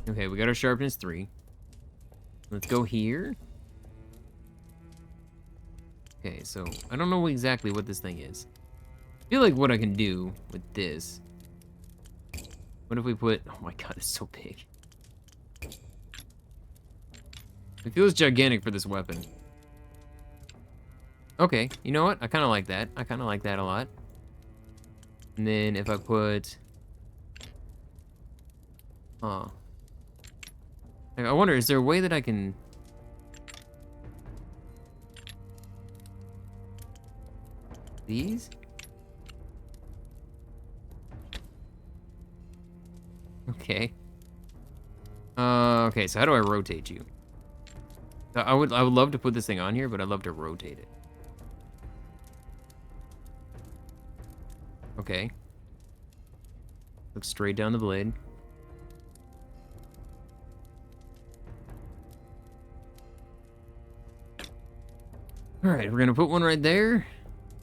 Okay, we got our sharpness 3. Let's go here. Okay, so I don't know exactly what this thing is. I feel like what I can do with this. What if we put... Oh my god, it's so big. It feels gigantic for this weapon. Okay, you know what? I kind of like that. I kind of like that a lot. And then if I put... Oh. I wonder, is there a way that I can... These? Okay. Okay, so how do I rotate you? I would love to put this thing on here, but I'd love to rotate it. Okay. Look straight down the blade. Alright, we're gonna put one right there.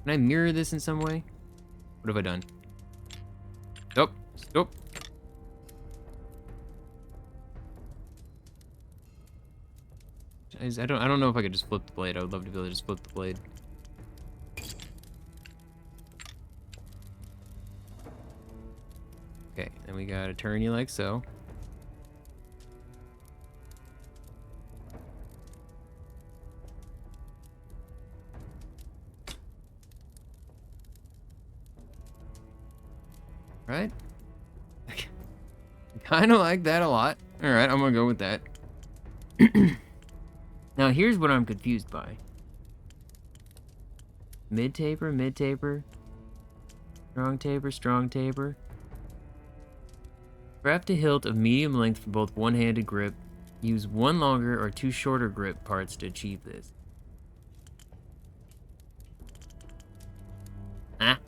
Can I mirror this in some way? What have I done? Stop. Stop. I don't know if I could just flip the blade. I would love to be able to just flip the blade. Okay, then we gotta turn you like so. Right? I kind of like that a lot. All right, I'm gonna go with that. Now here's what I'm confused by. Mid taper, mid taper. Strong taper, strong taper. Craft a hilt of medium length for both one-handed grip. Use one longer or two shorter grip parts to achieve this. Ah.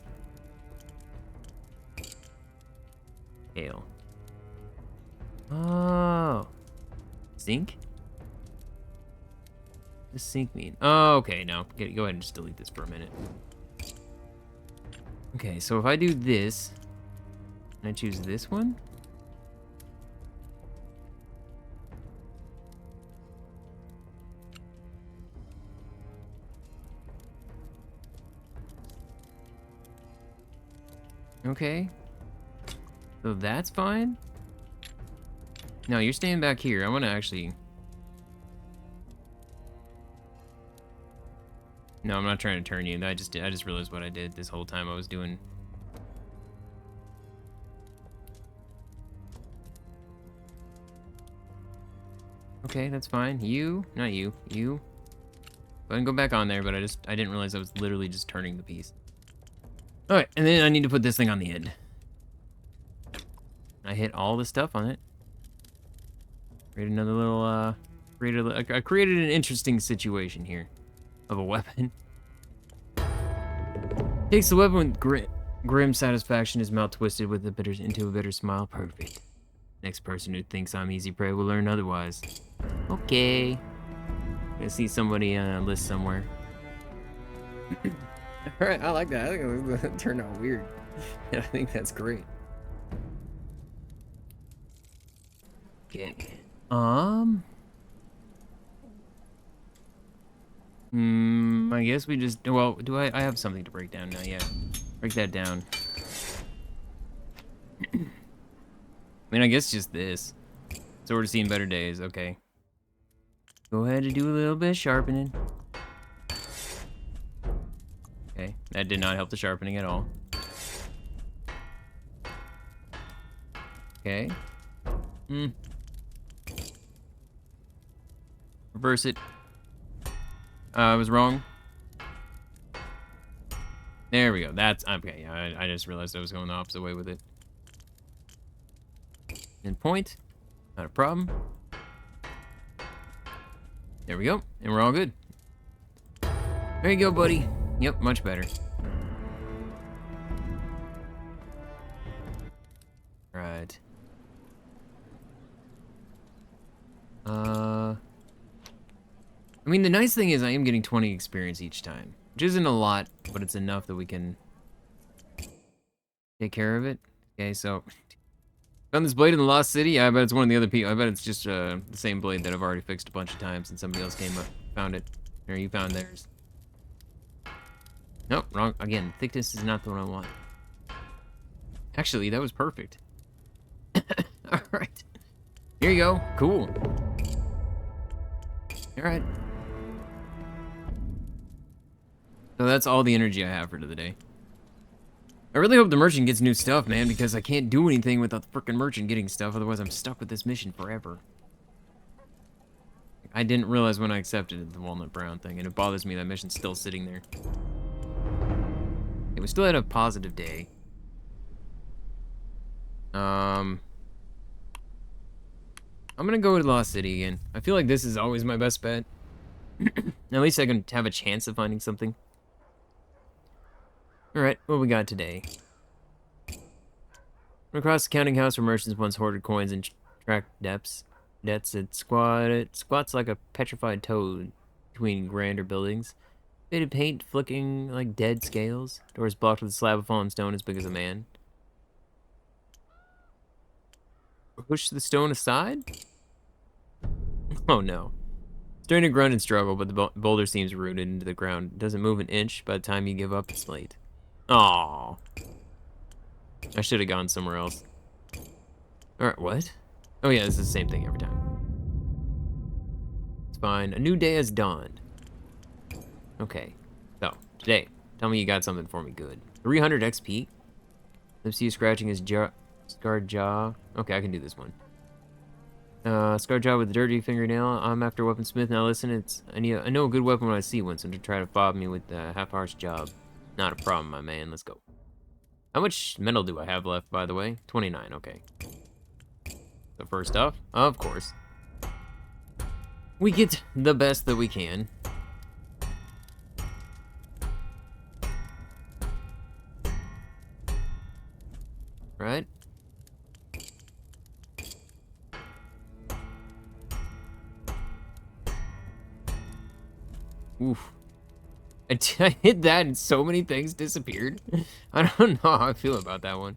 Scale. Oh. Sync? What does sync mean? Oh, okay, no. Go ahead and just delete this for a minute. Okay, so if I do this, and I choose this one. Okay. So that's fine. No, you're staying back here. I want to actually... No, I'm not trying to turn you. I just realized what I did this whole time I was doing. Okay, that's fine. You, not you, you. Go ahead and go back on there, but I didn't realize I was literally just turning the piece. Alright, and then I need to put this thing on the end. I hit all the stuff on it. Create another little, I created an interesting situation here. Of a weapon. Takes the weapon with grim satisfaction, his mouth twisted with into a bitter smile. Perfect. Next person who thinks I'm easy prey will learn otherwise. Okay. I see somebody list somewhere. All right, I like that. I think it turned out weird. I think that's great. Okay. I guess we just, well, I have something to break down now, yeah. Break that down. I mean, I guess just this. Sword seen better days, okay. Go ahead and do a little bit of sharpening. Okay, that did not help the sharpening at all. Okay. Reverse it. I was wrong. There we go. That's okay. Yeah, I just realized I was going the opposite way with it. And point. Not a problem. There we go. And we're all good. There you go, buddy. Yep, much better. Right. I mean, the nice thing is I am getting 20 experience each time, which isn't a lot, but it's enough that we can take care of it. Okay, so found this blade in the Lost City. Yeah, I bet it's one of the other people. I bet it's just the same blade that I've already fixed a bunch of times, and somebody else came up, found it. Or you found theirs. Nope, wrong. Again, thickness is not the one I want. Actually, that was perfect. All right. Here you go. Cool. All right. So that's all the energy I have for today. I really hope the merchant gets new stuff, man, because I can't do anything without the frickin' merchant getting stuff, otherwise I'm stuck with this mission forever. I didn't realize when I accepted the walnut brown thing, and it bothers me that mission's still sitting there. Okay, we still had a positive day. I'm gonna go to Lost City again. I feel like this is always my best bet. At least I can have a chance of finding something. Alright, what we got today? Across the counting house where merchants once hoarded coins and tracked debts. It squats like a petrified toad between grander buildings. Faded paint flicking like dead scales. Doors blocked with a slab of fallen stone as big as a man. Push the stone aside? Oh no. Starting to grunt and struggle, but the boulder seems rooted into the ground. It doesn't move an inch. By the time you give up, it's late. Aww. I should have gone somewhere else. Alright, what? Oh yeah, this is the same thing every time. It's fine. A new day has dawned. Okay. So, today, tell me you got something for me good. 300 XP. Lips you scratching his scarred jaw. Okay, I can do this one. Scarred jaw with a dirty fingernail. I'm after a weaponsmith. Now listen, I know a good weapon when I see one, so don't try to fob me with a half-harsh job. Not a problem, my man. Let's go. How much metal do I have left, by the way? 29, okay. So first off, of course, we get the best that we can. Right? Oof. I hit that and so many things disappeared. I don't know how I feel about that one.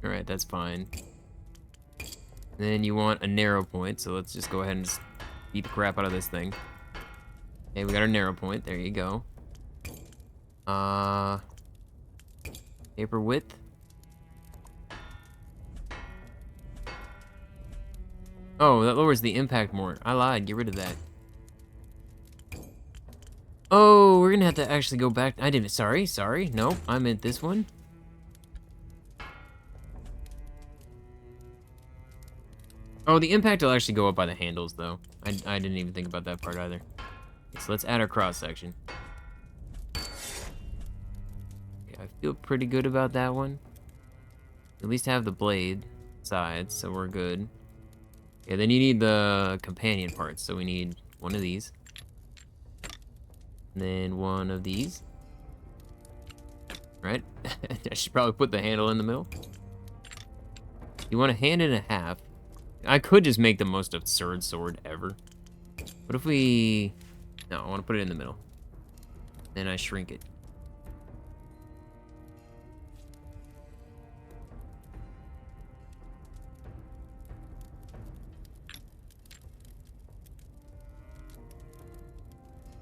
Alright, that's fine. Then you want a narrow point, so let's just go ahead and just beat the crap out of this thing. Okay, we got our narrow point. There you go. Paper width. Oh, that lowers the impact more. I lied. Get rid of that. Oh, we're gonna have to actually go back. I didn't. Sorry. Nope, I meant this one. Oh, the impact will actually go up by the handles, though. I didn't even think about that part either. Okay, so let's add our cross section. Okay, I feel pretty good about that one. At least have the blade sides, so we're good. Okay, then you need the companion parts, so we need one of these. And then one of these. Right? I should probably put the handle in the middle. You want a hand and a half. I could just make the most absurd sword ever. What if we... No, I want to put it in the middle. Then I shrink it.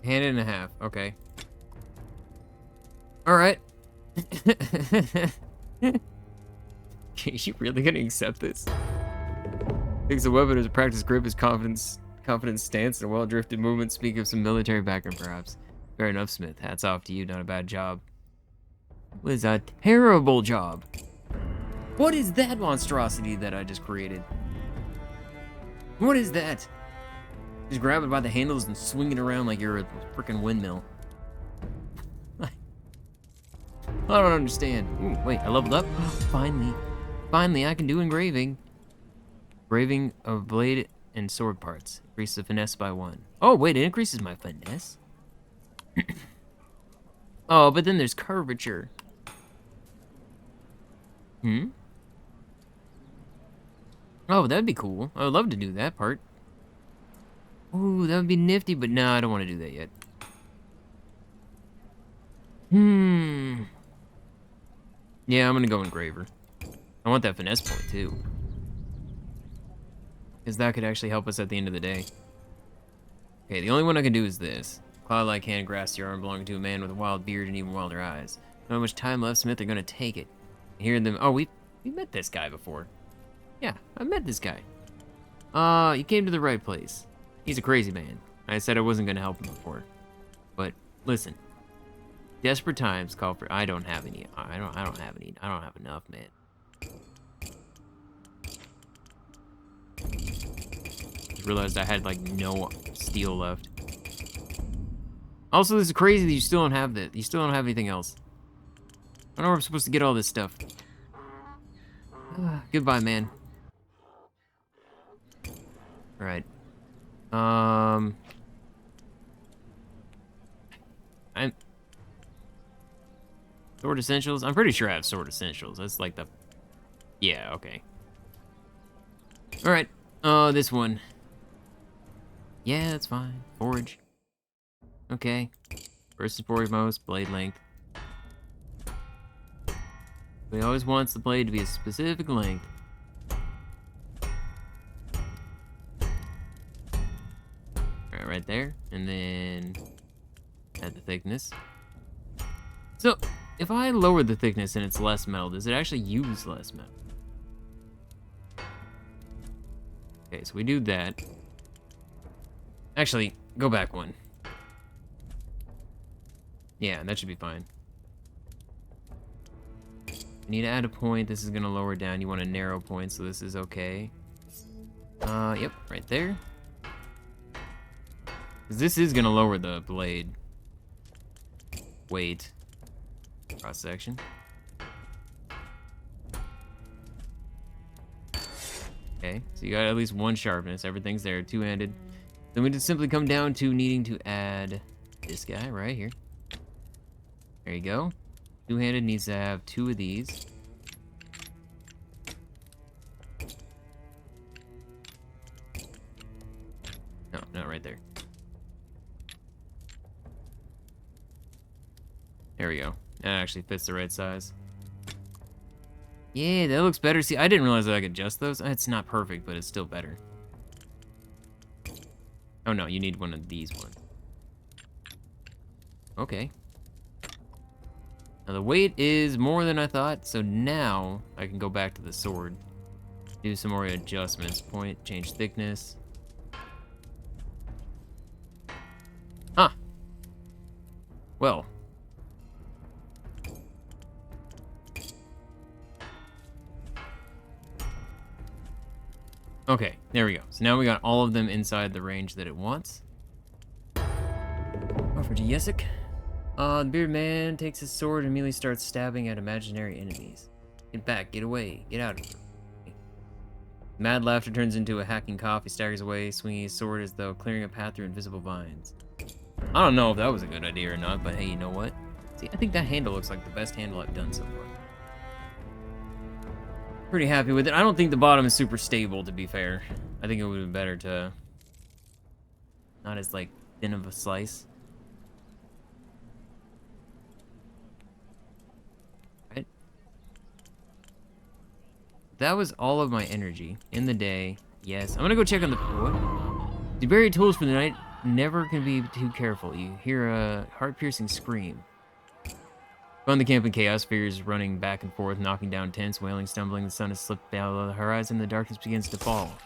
Hand it in half. Okay. All right. Is she really gonna accept this? Thinks a weapon is a practice grip, his confident stance, and a well-drifted movement speak of some military background, perhaps. Fair enough, Smith. Hats off to you. Not a bad job. It was a terrible job. What is that monstrosity that I just created? What is that? Just grab it by the handles and swing it around like you're a freaking windmill. I don't understand. Ooh, wait, I leveled up? Finally. Finally, I can do engraving. Engraving of blade and sword parts. Increase the finesse by 1. Oh, wait, it increases my finesse? Oh, but then there's curvature. Oh, that'd be cool. I would love to do that part. Ooh, that would be nifty, but no, I don't want to do that yet. Yeah, I'm gonna go engraver. I want that finesse point, too. Because that could actually help us at the end of the day. Okay, the only one I can do is this. Cloud-like hand grasps your arm belonging to a man with a wild beard and even wilder eyes. Not much time left, Smith. They're gonna take it. Hearing them... Oh, we met this guy before. Yeah, I met this guy. You came to the right place. He's a crazy man. I said I wasn't gonna help him before. But, listen. Desperate times call for... I don't have any. I don't have enough, man. Just realized I had, like, no steel left. Also, this is crazy that you still don't have that. You still don't have anything else. I don't know where I'm supposed to get all this stuff. Goodbye, man. Alright. I'm... Sword essentials? I'm pretty sure I have sword essentials. That's like the... Yeah, okay. Alright. This one. Yeah, that's fine. Forge. Okay. First and foremost, blade length. He always wants the blade to be a specific length. Alright, right there. And then add the thickness. So, if I lower the thickness and it's less metal, does it actually use less metal? Okay, so we do that. Actually, go back one. Yeah, that should be fine. I need to add a point. This is gonna lower down. You want a narrow point, so this is okay. Yep, right there. 'Cause this is gonna lower the blade weight. Cross section. Okay, so you got at least one sharpness. Everything's there, two-handed. Then we just simply come down to needing to add this guy right here. There you go. Two-handed needs to have 2 of these. No, not right there. There we go. That actually fits the right size. Yeah, that looks better. See, I didn't realize that I could adjust those. It's not perfect, but it's still better. Oh no, you need one of these ones. Okay. Now the weight is more than I thought, so now I can go back to the sword. Do some more adjustments. Point, change thickness. Huh. Well. Okay, there we go. So now we got all of them inside the range that it wants. Over to Yesik. The bearded man takes his sword and immediately starts stabbing at imaginary enemies. Get back, get away, get out of here. Mad laughter turns into a hacking cough. He staggers away, swinging his sword as though clearing a path through invisible vines. I don't know if that was a good idea or not, but hey, you know what? See, I think that handle looks like the best handle I've done so far. Pretty happy with it. I don't think the bottom is super stable, to be fair. I think it would have been better to... Not as, like, thin of a slice. Right? That was all of my energy in the day. Yes. I'm gonna go check on the... What? The buried tools for the night. Never can be too careful. You hear a heart-piercing scream. On the camp in chaos, figures running back and forth, knocking down tents, wailing, stumbling. The sun has slipped below the horizon. The darkness begins to fall.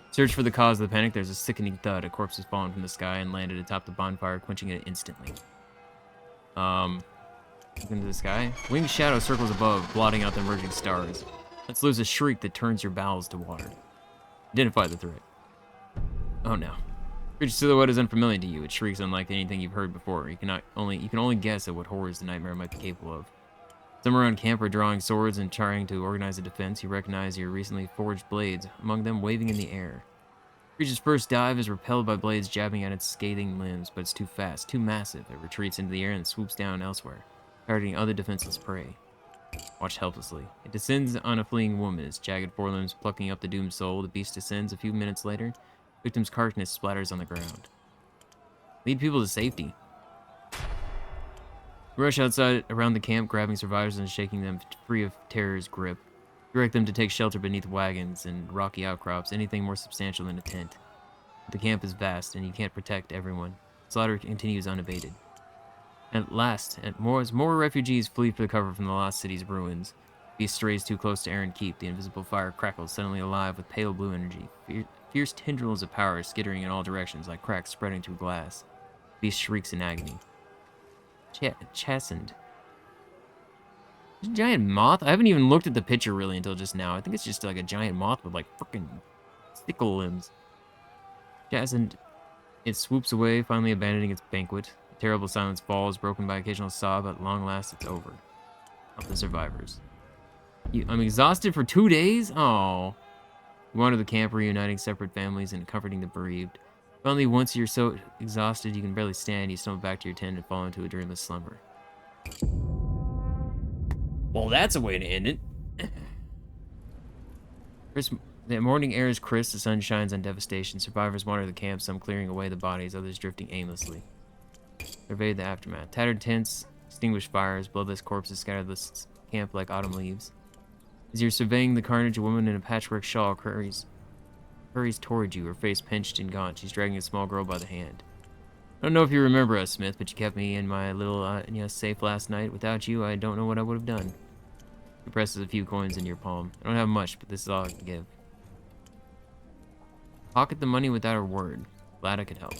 Search for the cause of the panic. There's a sickening thud. A corpse has fallen from the sky and landed atop the bonfire, quenching it instantly. Look into the sky. Winged shadow circles above, blotting out the emerging stars. Let's lose a shriek that turns your bowels to water. Identify the threat. Oh no. Creature's silhouette is unfamiliar to you. It shrieks unlike anything you've heard before. You can only guess at what horrors the nightmare might be capable of. Some around camp are drawing swords and trying to organize a defense. You recognize your recently forged blades, among them waving in the air. Creature's first dive is repelled by blades jabbing at its scathing limbs, but it's too fast, too massive. It retreats into the air and swoops down elsewhere, targeting other defenseless prey. Watch helplessly. It descends on a fleeing woman, its jagged forelimbs plucking up the doomed soul. The beast descends. A few minutes later, victim's carcass splatters on the ground. Lead people to safety. Rush outside around the camp, grabbing survivors and shaking them free of terror's grip. Direct them to take shelter beneath wagons and rocky outcrops, anything more substantial than a tent. The camp is vast, and you can't protect everyone. Slaughter continues unabated. At last, as more refugees flee for the cover from the lost city's ruins, Beast strays too close to Eren Keep. The invisible fire crackles, suddenly alive with pale blue energy. Fierce tendrils of power skittering in all directions like cracks spreading through glass. Beast shrieks in agony. Chastened. There's a giant moth? I haven't even looked at the picture really until just now. I think it's just like a giant moth with like frickin' stickle limbs. Chastened. It swoops away, finally abandoning its banquet. A terrible silence falls, broken by occasional sob. At long last, it's over. Of the survivors. I'm exhausted for 2 days? Oh. You wander the camp, reuniting separate families and comforting the bereaved. Finally, once you're so exhausted you can barely stand, you stumble back to your tent and fall into a dreamless slumber. Well, that's a way to end it. The morning air is crisp, the sun shines on devastation. Survivors wander the camp, some clearing away the bodies, others drifting aimlessly. Survey the aftermath. Tattered tents, extinguished fires, bloodless corpses scatter the camp like autumn leaves. As you're surveying the carnage, a woman in a patchwork shawl hurries toward you, her face pinched and gaunt. She's dragging a small girl by the hand. I don't know if you remember us, Smith, but you kept me in my little safe last night. Without you, I don't know what I would have done. He presses a few coins in your palm. I don't have much, but this is all I can give. Pocket the money without a word. Glad I could help.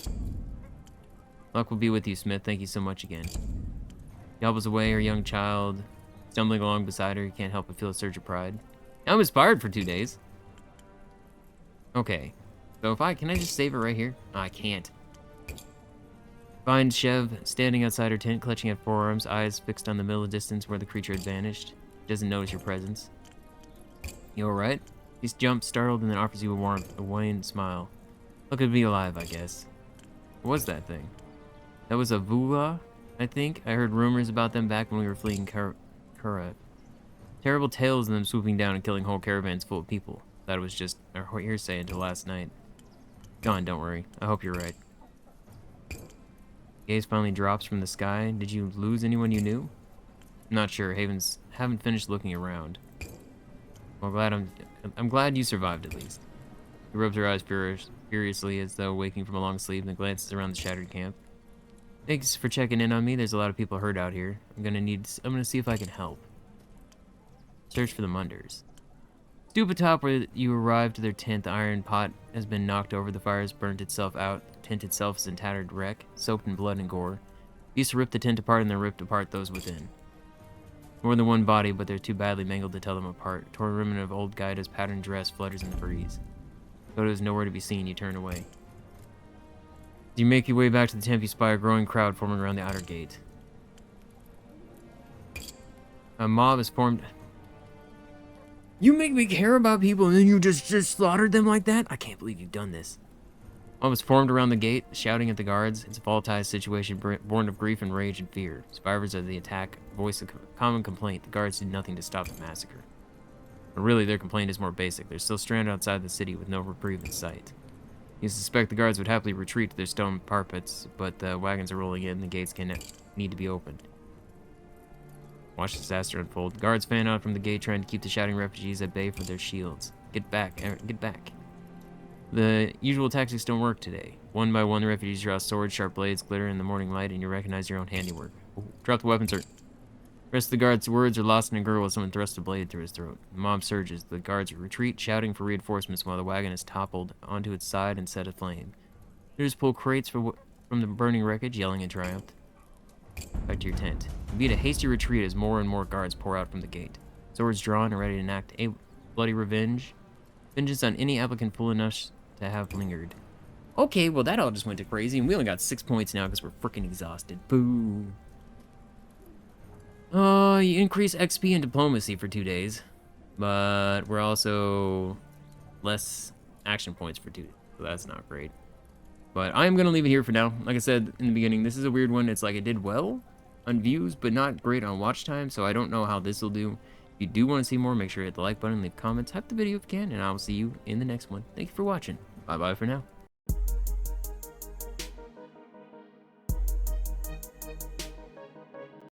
Luck will be with you, Smith. Thank you so much again. She hobbles away, her young child stumbling along beside her. You can't help but feel a surge of pride. I'm inspired for 2 days. Okay. So can I just save it right here? Oh, I can't. Find Chev standing outside her tent, clutching at forearms, eyes fixed on the middle distance where the creature had vanished. She doesn't notice your presence. You alright? She jumps, startled, and then offers you a warmth, a wan smile. Look at me alive, I guess. What was that thing? That was a Vula, I think. I heard rumors about them back when we were fleeing Kura. Terrible tales of them swooping down and killing whole caravans full of people. That was just our hearsay until last night. Gone, don't worry. I hope you're right. Gaze finally drops from the sky. Did you lose anyone you knew? I'm not sure. Haven't finished looking around. Well, I'm glad you survived at least. She rubs her eyes furiously as though waking from a long sleep and glances around the shattered camp. Thanks for checking in on me. There's a lot of people hurt out here. I'm gonna see if I can help. Search for the Maunders. Stoop atop where you arrived to their tent. The iron pot has been knocked over. The fire has burnt itself out. The tent itself is in tattered wreck, soaked in blood and gore. Beasts ripped the tent apart and then ripped apart those within. More than one body, but they're too badly mangled to tell them apart. Torn remnant of old Gaida's patterned dress flutters in the breeze. Goto is nowhere to be seen. You turn away. As you make your way back to the tent, you spy a growing crowd forming around the outer gate. A mob is formed. You make me care about people and then you just slaughtered them like that? I can't believe you've done this. Mob is formed around the gate, shouting at the guards. It's a volatile situation born of grief and rage and fear. Survivors of the attack voice a common complaint. The guards did nothing to stop the massacre. But really, their complaint is more basic. They're still stranded outside the city with no reprieve in sight. You suspect the guards would happily retreat to their stone parapets, but the wagons are rolling in and the gates need to be opened. Watch the disaster unfold. The guards fan out from the gate, trying to keep the shouting refugees at bay for their shields. Get back, Eren, get back. The usual tactics don't work today. One by one, the refugees draw swords, sharp blades glitter in the morning light, and you recognize your own handiwork. Ooh, drop the weapon, sir. The rest of the guards' words are lost in a gurgle as someone thrusts a blade through his throat. The mob surges. The guards retreat, shouting for reinforcements while the wagon is toppled onto its side and set aflame. Leaders pull crates from the burning wreckage, yelling in triumph. Back to your tent. You beat a hasty retreat as more and more guards pour out from the gate. Swords drawn and ready to enact a bloody revenge. Vengeance on any applicant fool enough to have lingered. Okay, well that all just went to crazy, and we only got 6 points now because we're freaking exhausted. Boo. You increase XP and diplomacy for 2 days, but we're also less action points for 2 days, so that's not great. But I'm going to leave it here for now. Like I said in the beginning, this is a weird one. It's like it did well on views, but not great on watch time, so I don't know how this will do. If you do want to see more, make sure to hit the like button, leave comments, hype the video if you can, and I will see you in the next one. Thank you for watching. Bye-bye for now.